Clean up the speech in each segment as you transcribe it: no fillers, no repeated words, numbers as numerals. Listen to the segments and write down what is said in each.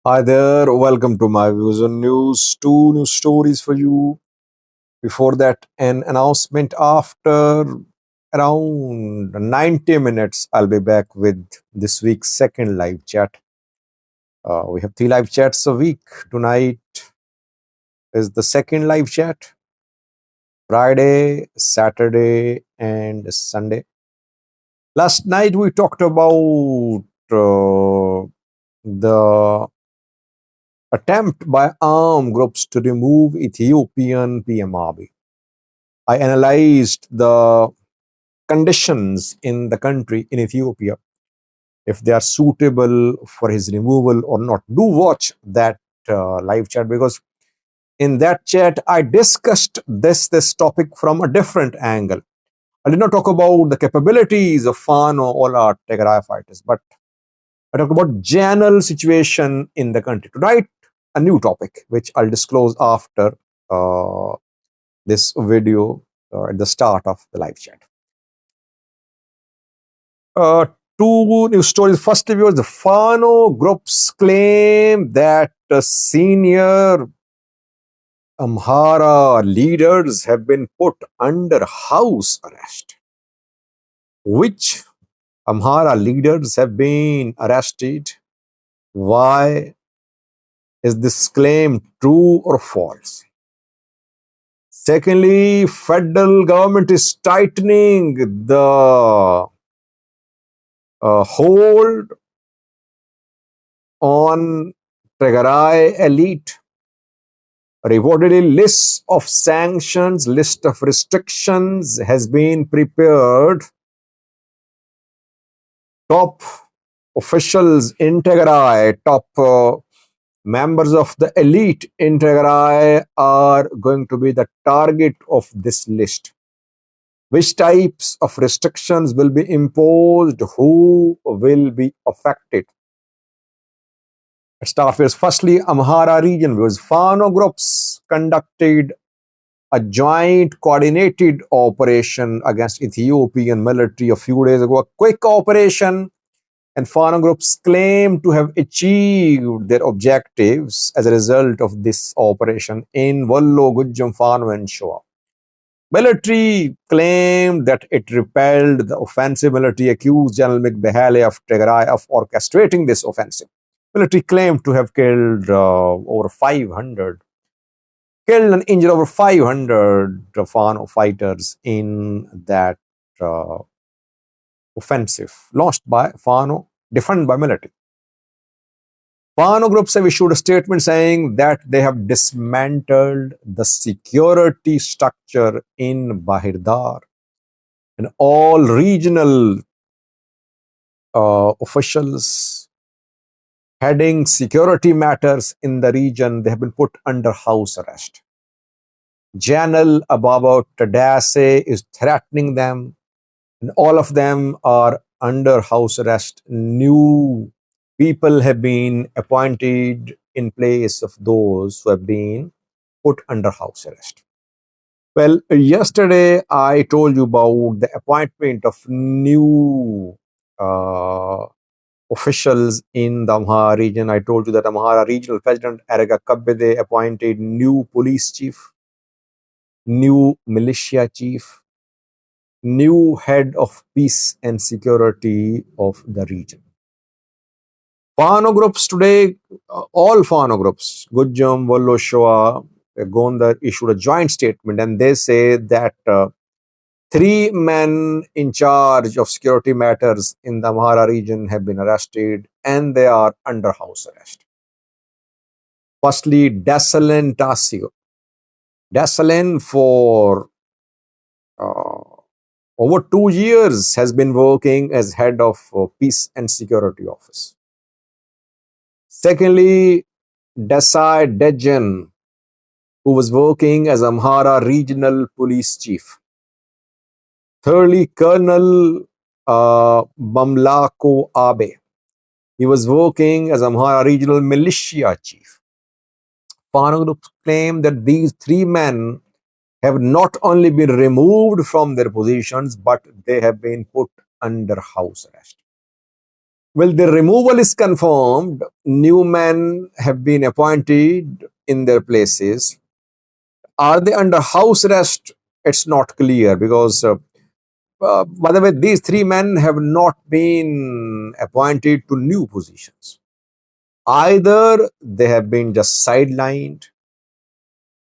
Hi there, welcome to my views on news. Two news stories for you. Before that, an announcement after around 90 minutes. I'll be back with this week's second live chat. We have three live chats a week. Tonight is the second live chat, Friday, Saturday, and Sunday. Last night we talked about the attempt by armed groups to remove Ethiopian PMRB. I analyzed the conditions in the country, in Ethiopia, if they are suitable for his removal or not. Do watch that live chat, because in that chat I discussed this topic from a different angle. I did not talk about the capabilities of Fano or our Tigray fighters, but I talked about general situation in the country. Tonight, a new topic which I'll disclose after uh, this video at the start of the live chat. Uh, Two news stories. First, viewers, the Fano groups claim that senior Amhara leaders have been put under house arrest. Which Amhara leaders have been arrested? Why is this claim true or false? Secondly, federal government is tightening the hold on Tigrayan elite. Reportedly, list of sanctions, list of restrictions has been prepared. Top officials in Tigray, top members of the elite in Tigray are going to be the target of this list. Which types of restrictions will be imposed? Who will be affected? Let's start with firstly Amhara region, because Fano groups conducted a joint coordinated operation against Ethiopian military a few days ago. A quick operation, and Fano groups claim to have achieved their objectives as a result of this operation in Wallo, Gujjam, Fano, and Shoa. Military claimed that it repelled the offensive. Military accused General Migbehale of Tigray of orchestrating this offensive. Military claimed to have killed over 500, killed and injured over 500 Fano fighters in that uh, offensive launched by Fano, defended by military. Fano groups have issued a statement saying that they have dismantled the security structure in Bahirdar, and all regional officials heading security matters in the region, they have been put under house arrest. General Ababa Tadase is threatening them, and all of them are under house arrest. New people have been appointed in place of those who have been put under house arrest. Well, yesterday I told you about the appointment of new uh, officials in the Amhara region. I told you that Amhara regional president Erga Kabbede appointed new police chief, new militia chief, new head of peace and security of the region. Fano groups today, all Fano groups, Gujjam, Wallo, Shoa, Gondar, issued a joint statement, and they say that three men in charge of security matters in the Amhara region have been arrested and they are under house arrest. Firstly, Dasalen Tasio. Dasalen, for uh, over 2 years, has been working as head of Peace and Security Office. Secondly, Desai Dejen, who was working as Amhara Regional Police Chief. Thirdly, Colonel Bamlako Abe. He was working as Amhara Regional Militia Chief. Fano groups claim that these three men have not only been removed from their positions, but they have been put under house arrest. Well, the removal is confirmed. New men have been appointed in their places. Are they under house arrest? It's not clear because, by the way, these three men have not been appointed to new positions. Either they have been just sidelined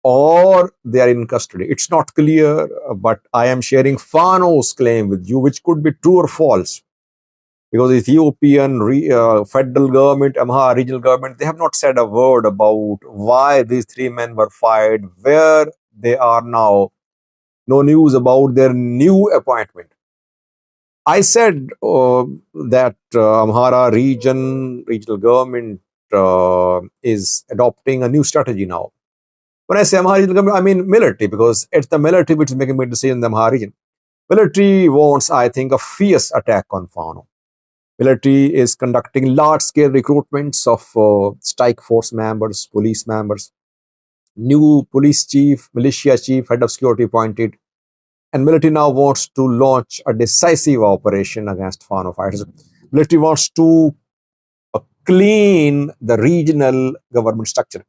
or they are in custody. It's not clear, but I am sharing Fano's claim with you, which could be true or false. Because Ethiopian federal government, Amhara regional government, they have not said a word about why these three men were fired, where they are now. No news about their new appointment. I said that Amhara regional government is adopting a new strategy now. When I say Amhara regional government, I mean military, because it's the military which is making the decision in the Amhara region. Military wants, I think, a fierce attack on Fano. Military is conducting large-scale recruitments of strike force members, police members, new police chief, militia chief, head of security appointed, and military now wants to launch a decisive operation against Fano fighters. Military wants to clean the regional government structure.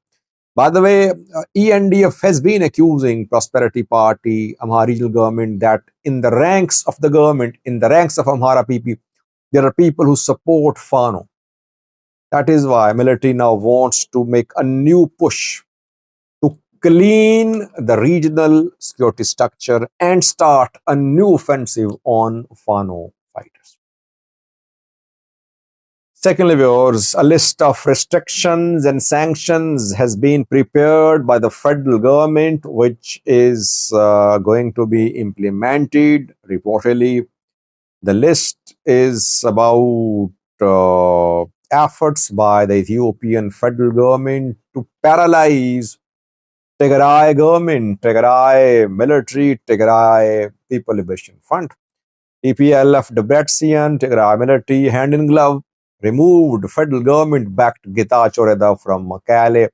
By the way, ENDF has been accusing Prosperity Party, Amhara regional government, that in the ranks of the government, in the ranks of Amhara PP, there are people who support Fano. That is why military now wants to make a new push to clean the regional security structure and start a new offensive on Fano fighters. Secondly, viewers, a list of restrictions and sanctions has been prepared by the federal government, which is going to be implemented reportedly. The list is about efforts by the Ethiopian federal government to paralyze Tigray government, Tigray military, Tigray People Liberation Front. TPLF, Debretsion, Tigray military, hand in glove, removed federal government backed Getachew Reda from Mekelle.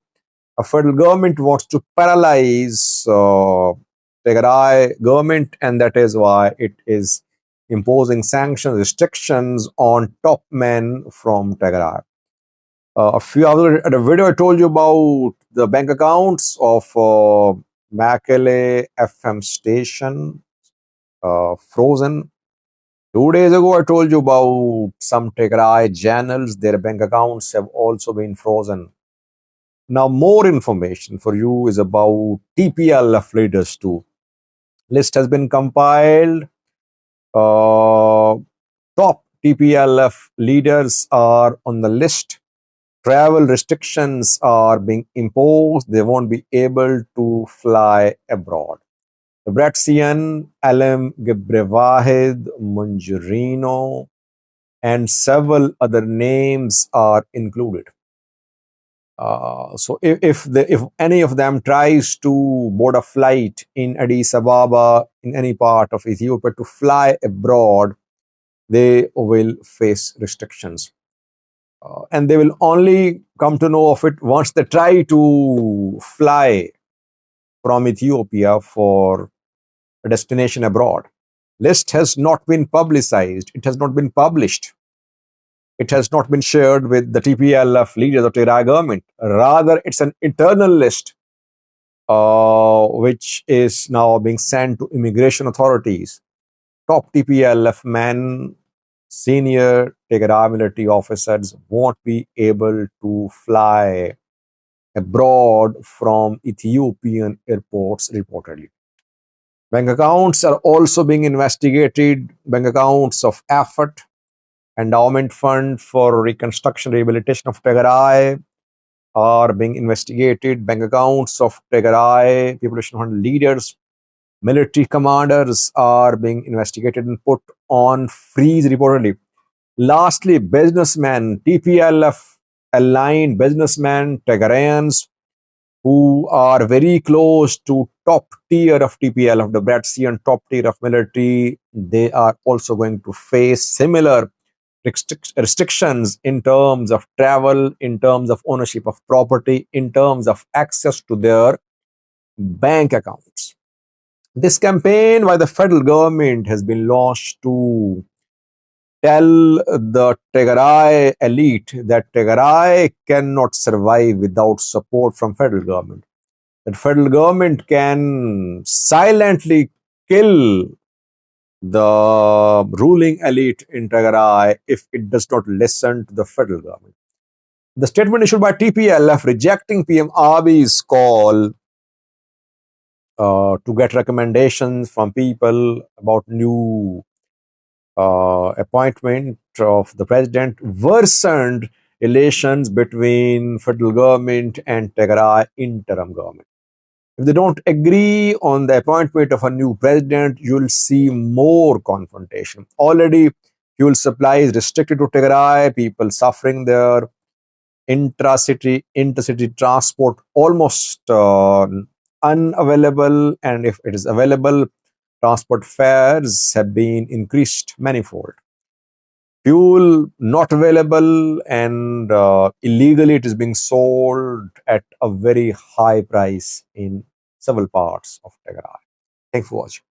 A federal government wants to paralyze Tigray government, and that is why it is imposing sanctions, restrictions on top men from Tigray. A few hours at a video I told you about the bank accounts of Mekelle FM station frozen. 2 days ago, I told you about some Tigray channels. Their bank accounts have also been frozen. Now, more information for you is about TPLF leaders too. List has been compiled. Top TPLF leaders are on the list. Travel restrictions are being imposed. They won't be able to fly abroad. The Bratzian, Alam Gebrevahid, Munjurino, and several other names are included. So if any of them tries to board a flight in Addis Ababa, in any part of Ethiopia, to fly abroad, they will face restrictions. And they will only come to know of it once they try to fly from Ethiopia for a destination abroad. List has not been publicized. It has not been published. It has not been shared with the TPLF leaders of Tigray government. Rather, it's an internal list which is now being sent to immigration authorities. Top TPLF men, senior Tigray military officers won't be able to fly abroad from Ethiopian airports reportedly. Bank accounts are also being investigated. Bank accounts of effort, endowment fund for reconstruction rehabilitation of Tigray are being investigated. Bank accounts of Tigray Population Fund leaders, military commanders are being investigated and put on freeze reportedly. Lastly, businessmen, TPLF aligned businessmen, Tigrayans, who are very close to top tier of TPLF, the Bratzian top tier of military, they are also going to face similar restrictions in terms of travel, in terms of ownership of property, in terms of access to their bank accounts. This campaign by the federal government has been launched to tell the Tigray elite that Tigray cannot survive without support from federal government. That federal government can silently kill the ruling elite in Tigray if it does not listen to the federal government. The statement issued by TPLF rejecting PM Abiy's call to get recommendations from people about new appointment of the president worsened relations between federal government and Tigray interim government. If they don't agree on the appointment of a new president, you'll see more confrontation. Already, fuel supply is restricted to Tigray, people suffering there, intercity transport almost unavailable, and if it is available, transport fares have been increased manifold. Fuel not available, and illegally it is being sold at a very high price in several parts of Tigray. Thanks for watching.